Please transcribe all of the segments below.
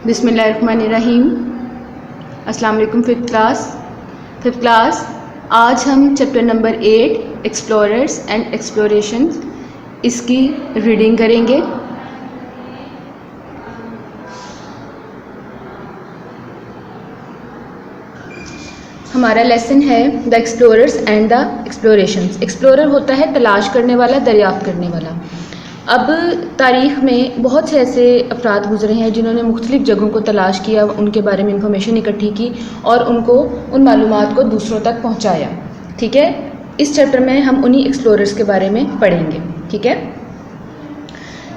बिस्मिल्लाहिर्रहमानिर्रहीम। अस्सलाम वालेकुम फिफ्थ क्लास। आज हम chapter number 8 explorers and explorations इसकी रीडिंग करेंगे। हमारा लेसन है the explorers and the explorations. Explorer होता है तलाश करने वाला, दरियाफ्त करने वाला। अब तारीख़ में बहुत से ऐसे अफराद गुजरे हैं जिन्होंने मुख्तलिफ़ जगहों को तलाश किया, उनके बारे में इंफॉर्मेशन इकट्ठी की और उनको उन मालूमात को दूसरों तक पहुंचाया। ठीक है, इस चैप्टर में हम उन्हीं एक्सप्लोरर्स के बारे में पढ़ेंगे। ठीक है,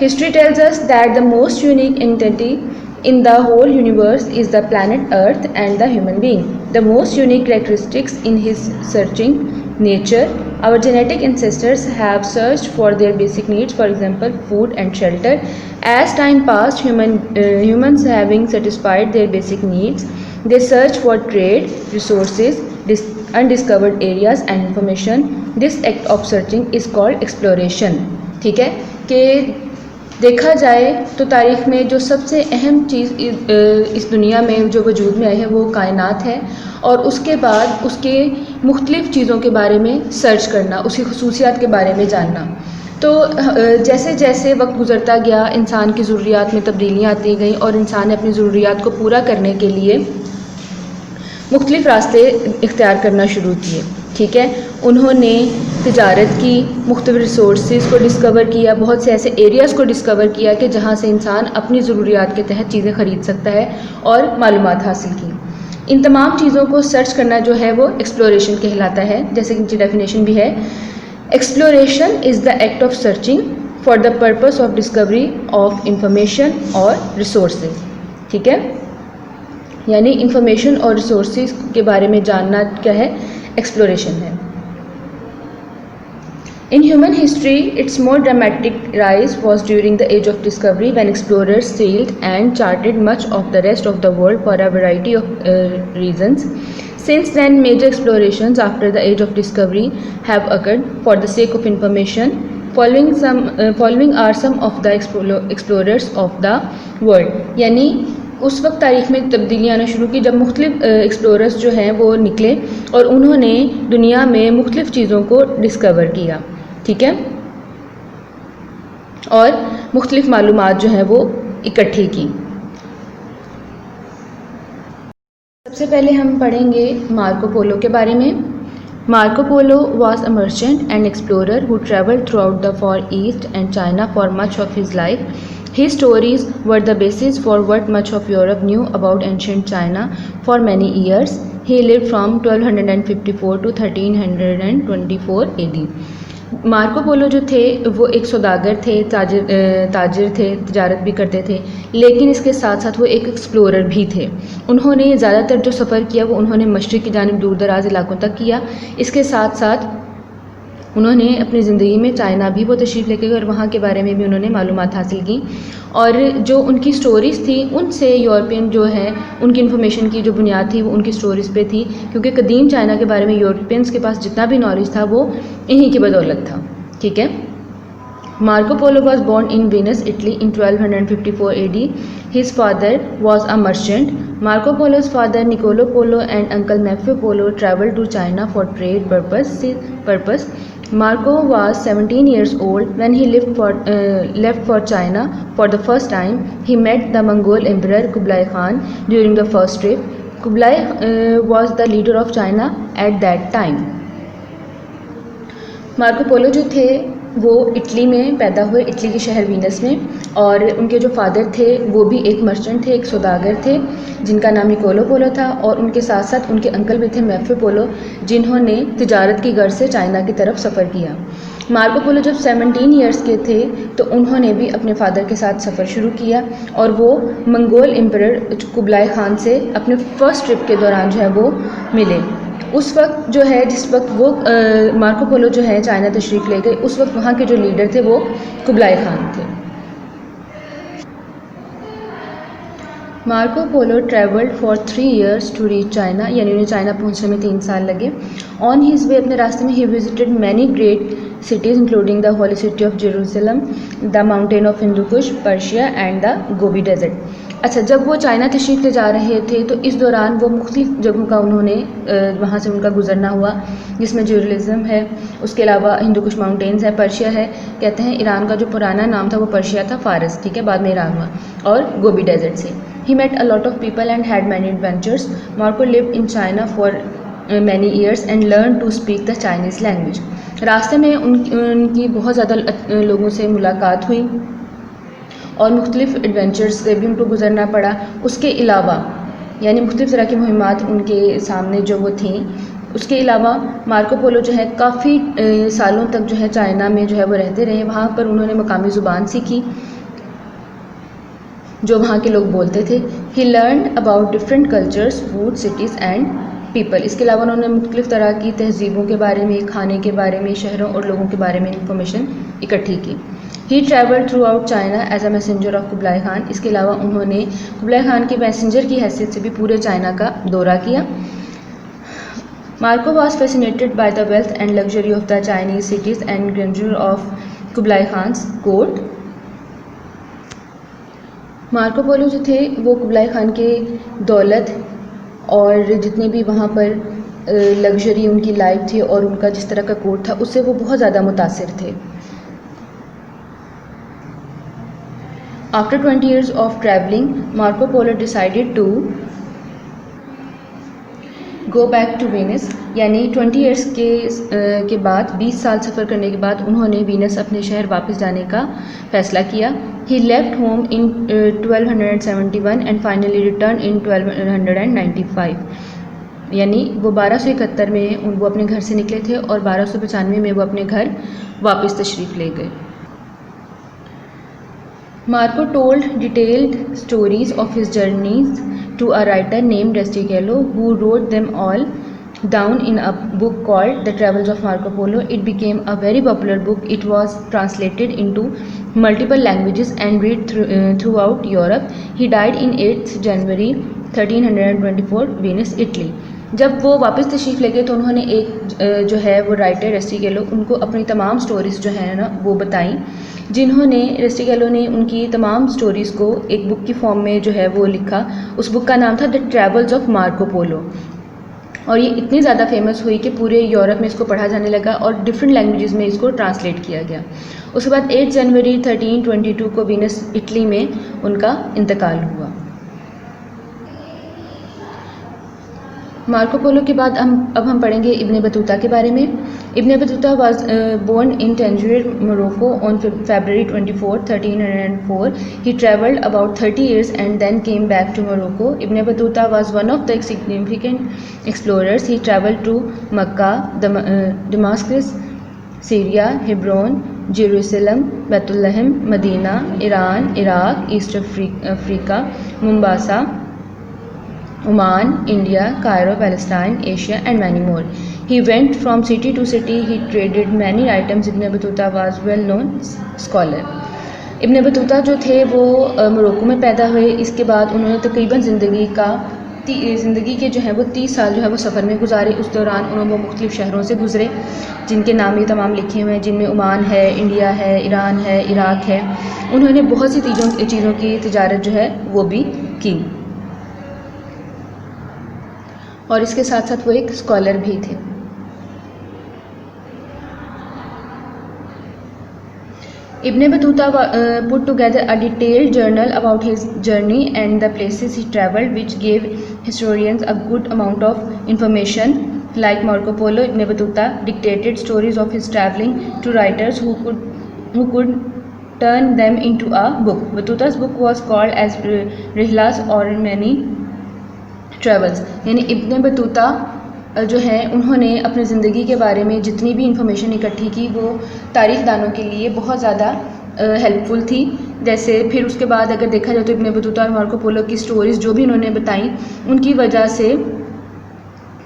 history tells us that the most unique entity in the whole universe is the planet Earth and the human being. The most unique characteristics in his searching nature. Our genetic ancestors have searched for their basic needs, for example, food and shelter. As time passed, humans having satisfied their basic needs, they search for trade, resources, undiscovered areas and information. This act of searching is called exploration. ठीक है कि देखा जाए तो तारीख़ में जो सबसे अहम चीज़ इस दुनिया में जो वजूद में आई है वो कायनात है, और उसके बाद उसके मुख्तलिफ़ चीज़ों के बारे में सर्च करना, उसकी खसूसियात के बारे में जानना। तो जैसे जैसे वक्त गुज़रता गया, इंसान की ज़रूरियात में तब्दीलियाँ आती गईं और इंसान ने अपनी ज़रूरियात को पूरा करने के लिए मुख्तलिफ़ रास्ते इख्तियार करना शुरू किए। ठीक है, उन्होंने तिजारत की, मुख्तलिफ़ रिसोर्सेज को डिस्कवर किया, बहुत से ऐसे एरियाज़ को डिस्कवर किया कि जहाँ से इंसान अपनी ज़रूरियात के तहत चीज़ें ख़रीद सकता है और मालूमात हासिल की। इन तमाम चीज़ों को सर्च करना जो है वो एक्सप्लोरेशन कहलाता है। जैसे कि इनकी डेफिनेशन भी है, exploration is the act of searching for the purpose of discovery of information और रिसोर्सेज। ठीक है, यानी इंफॉर्मेशन और रिसोर्सेज के बारे में जानना क्या है, एक्सप्लोरेशन है। In human history, its more dramatic rise was during the Age of Discovery, when explorers sailed and charted much of the rest of the world for a variety of reasons. Since then, major explorations after the Age of Discovery have occurred for the sake of information. Following are some of the explorers of the world. यानी उस वक्त तारीख़ में तब्दीलियाँ आना शुरू की जब मुख्तलिफ़ एक्सप्लोरर्स जो हैं वो निकले और उन्होंने दुनिया में मुख्तलिफ़ चीज़ों को डिस्कवर किया। ठीक है, और मुख्तलिफ़ मालूमात जो हैं वो इकट्ठी की। सबसे पहले हम पढ़ेंगे मार्को पोलो के बारे में। Marco Polo was a merchant and explorer who traveled throughout the Far East and China for much of his life. His stories were the basis for what much of Europe knew about ancient China for many years. He lived from 1254 to 1324 AD. Marco Polo जो थे वो एक सौदागर थे, ताजिर थे, तिजारत भी करते थे, लेकिन इसके साथ साथ वो एक एक्सप्लोरर भी थे। उन्होंने ज़्यादातर जो सफ़र किया वो उन्होंने मशरिक़ की जानिब दूर दराज इलाकों तक किया। इसके साथ साथ उन्होंने अपनी ज़िंदगी में चाइना भी वो तशरीफ़ लेके गए और वहाँ के बारे में भी उन्होंने मालूमात हासिल की, और जो उनकी स्टोरीज़ थी उनसे यूरोपियन जो है उनकी इन्फॉर्मेशन की जो बुनियाद थी वो उनकी स्टोरीज़ पे थी, क्योंकि कदीम चाइना के बारे में यूरोपियंस के पास जितना भी नॉलेज था वो इन्हीं की बदौलत था। ठीक है, Marco Polo was born in Venice, Italy in 1254 AD. His father was a merchant. Marco Polo's father Niccolo Polo and uncle Maffeo Polo traveled to China for trade purpose. Marco was 17 years old when he left for China for the first time. He met the Mongol Emperor Kublai Khan during the first trip. Kublai was the leader of China at that time. Marco Polo जो थे वो Italy में पैदा हुए, Italy के शहर Venus में, और उनके जो फादर थे वो भी एक मर्चेंट थे, एक सौदागर थे जिनका नाम निकोलो पोलो था, और उनके साथ साथ उनके अंकल भी थे मैफे पोलो, जिन्होंने तिजारत की गर्ज से चाइना की तरफ सफ़र किया। मार्को पोलो जब 17 ईयर्स के थे तो उन्होंने भी अपने फादर के साथ सफ़र शुरू किया, और वो मंगोल एम्परर कुबलाई खान से अपने फ़र्स्ट ट्रिप के दौरान जो है वो मिले। उस वक्त जो है जिस वक्त वो मार्को पोलो जो है चाइना तशरीफ़ ले गए, उस वक्त वहाँ के जो लीडर थे वो कुबलाई खान थे। Marco Polo travelled for 3 years to reach China, यानी उन्हें चाइना पहुँचने में 3 साल लगे। ऑन हिज वे, अपने रास्ते में, he visited many great cities including the holy city of Jerusalem, the mountain of Hindu Kush, Persia and the Gobi Desert. अच्छा, जब वो चाइना तशरीफ़ ले जा रहे थे तो इस दौरान वो मुख्तलिफ़ जगहों का उन्होंने वहाँ से उनका गुज़रना हुआ, जिसमें ज्यूरलिज़म है, उसके अलावा हिंदू कुश माउंटेन्स है, पर्शिया है। कहते हैं ईरान का जो पुराना नाम था वो पर्शिया था, फ़ारस, ठीक है, बाद में ईरान हुआ, और गोबी डेजर्ट से। He met a lot of people and had many adventures. Marco lived in China for many years and learn to speak the Chinese language. रास्ते में उनकी बहुत ज़्यादा लोगों से मुलाकात हुई और मुख्तलिफ़ एडवेंचर्स से भी उनको गुज़रना पड़ा। उसके अलावा यानी मुख्तलिफ़ तरह की मुहिमात उनके सामने जो वो थी। उसके अलावा मार्को पोलो जो है काफ़ी सालों तक जो है चाइना में जो है वो रहते रहे। वहाँ पर उन्होंने मकामी ज़ुबान सीखी जो वहाँ के लोग बोलते थे। He learn about different cultures, food, cities and people. इसके अलावा उन्होंने मुख्तलिफ़ तरह की तहजीबों के बारे में, खाने के बारे में, शहरों और लोगों के बारे में इंफॉर्मेशन इकट्ठी की। He travel throughout China as a messenger of Kublai Khan. इसके अलावा उन्होंने कुबलाई खान के मैसेंजर की हैसियत से भी पूरे चाइना का दौरा किया। Marco was fascinated by the wealth and luxury of the Chinese cities and grandeur of Kublai Khan's court. Marco Polo जो थे वो कुबलाई खान के दौलत और जितने भी वहाँ पर लग्जरी उनकी लाइफ थी और उनका जिस तरह का कोर्ट था उससे वो बहुत ज़्यादा मुतासिर थे। After 20 years of traveling, Marco Polo decided to go back to Venice। यानी 20 years के बाद 20 साल सफ़र करने के बाद उन्होंने वीनस अपने शहर वापस जाने का फ़ैसला किया। He left home in 1271 and finally returned in 1295। यानी वो 1271 में वो अपने घर से निकले थे और 1295 में वो अपने घर वापस तशरीफ़ ले गए। Marco told detailed stories of his journeys to a writer named Rustichello, who wrote them all down in a book called The Travels of Marco Polo. It became a very popular book. It was translated into multiple languages and read throughout Europe. He died in 8th January 1324, Venice, Italy। जब वो वापस तशरीफ़ ले गए तो उन्होंने एक जो है वो राइटर रस्टिगेलो उनको अपनी तमाम स्टोरीज़ जो है ना वो बताई, जिन्होंने रस्टिगेलो ने उनकी तमाम स्टोरीज़ को एक बुक की फॉर्म में जो है वो लिखा। उस बुक का नाम था the travels of Marco Polo और ये इतनी ज़्यादा फेमस हुई कि पूरे यूरोप में इसको पढ़ा जाने लगा और डिफरेंट लैंग्वेजेस में इसको ट्रांसलेट किया गया। उसके बाद 8 जनवरी 1322 को वीनस, इटली में उनका इंतकाल हुआ। मार्को पोलो के बाद अब हम पढ़ेंगे इब्ने बतूता के बारे में। Ibn Battuta was born in Tangier, Morocco on February 24, 1304। He traveled about 30 years and then came back to Morocco. Ibn Battuta was one of the significant explorers. He traveled to Mecca, Damascus, Syria, Hebron, Jerusalem, Bethlehem, Medina, Iran, Iraq, East Africa, Mombasa, Oman, India, Cairo, Palestine, Asia and many more. He went from city to city. He traded many items. Ibn Battuta was well known scholar. Ibn Battuta जो थे वो Morocco में पैदा हुए। इसके बाद उन्होंने तकरीबन ज़िंदगी के जो है वो 30 साल जो है वो सफ़र में गुजारे। उस दौरान उन्होंने मुख्तलिफ़ शहरों से गुज़रे जिनके नाम ये तमाम लिखे हुए हैं, जिनमें ओमान है, इंडिया है, ईरान है, इराक़ है। उन्होंने बहुत सी चीज़ों की तिजारत जो है वो भी की और इसके साथ साथ वो एक स्कॉलर भी थे। Ibn Battuta put together a detailed journal about his journey and the places he travelled, which gave historians a good amount of information. Like Marco Polo, Ibn Battuta dictated stories of his travelling to writers who could turn them into a book. Battuta's book was called as Rihlas or Many Travels। यानी Ibn Battuta जो है उन्होंने अपनी ज़िंदगी के बारे में जितनी भी इंफॉर्मेशन इकट्ठी की वो तारीख़ दानों के लिए बहुत ज़्यादा हेल्पफुल थी। जैसे फिर उसके बाद अगर देखा जाए तो इब्न बतूता और मार्को पोलो की स्टोरीज़ जो भी उन्होंने बताई उनकी वजह से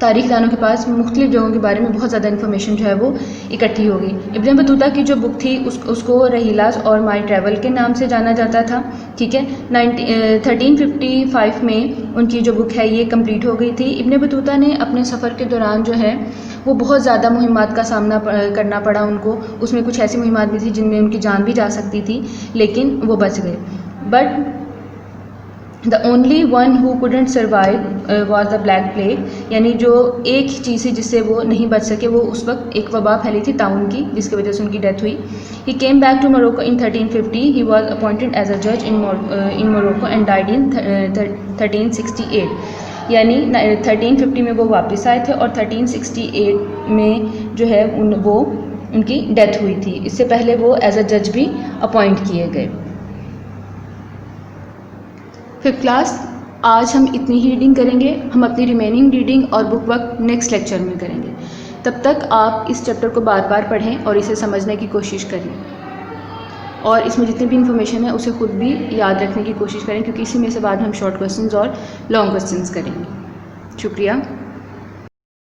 तारीख़ दानों के पास मुख्तलिफ़ जगहों के बारे में बहुत ज़्यादा इन्फॉर्मेशन जो है वो इकट्ठी हो गई। इब्न बतूता की जो बुक थी उसको रहीलास और माई ट्रैवल के नाम से जाना जाता था, ठीक है। 1355 में उनकी जो बुक है ये कंप्लीट हो गई थी। इब्न बतूता ने अपने सफ़र के दौरान जो है वो बहुत ज़्यादा मुहिमात का सामना करना पड़ा उनको। उसमें कुछ ऐसी मुहिमात भी थी जिनमें उनकी जान भी जा सकती थी, लेकिन वो बच गए। But the only one who couldn't survive was the black plague, यानी जो एक ही चीज़ है जिससे वो नहीं बच सके, वो उस वक्त एक वबा फैली थी ताउन की, जिसकी वजह से उनकी डेथ हुई. He came back to Morocco in 1350. He was appointed as a जज in Morocco and died in 1368. यानी 1350 में वो वापस आए थे और 1368 में जो है वो उनकी डेथ हुई थी. इससे पहले वो एज अ जज भी अपॉइंट किए गए. फिफ्थ क्लास, आज हम इतनी ही रीडिंग करेंगे. हम अपनी रिमेनिंग रीडिंग और बुक वर्क नेक्स्ट लेक्चर में करेंगे. तब तक आप इस चैप्टर को बार बार पढ़ें और इसे समझने की कोशिश करें, और इसमें जितनी भी इंफॉर्मेशन है उसे खुद भी याद रखने की कोशिश करें, क्योंकि इसी में से बाद में हम शॉर्ट क्वेश्चंस और लॉन्ग क्वेश्चंस करेंगे. शुक्रिया.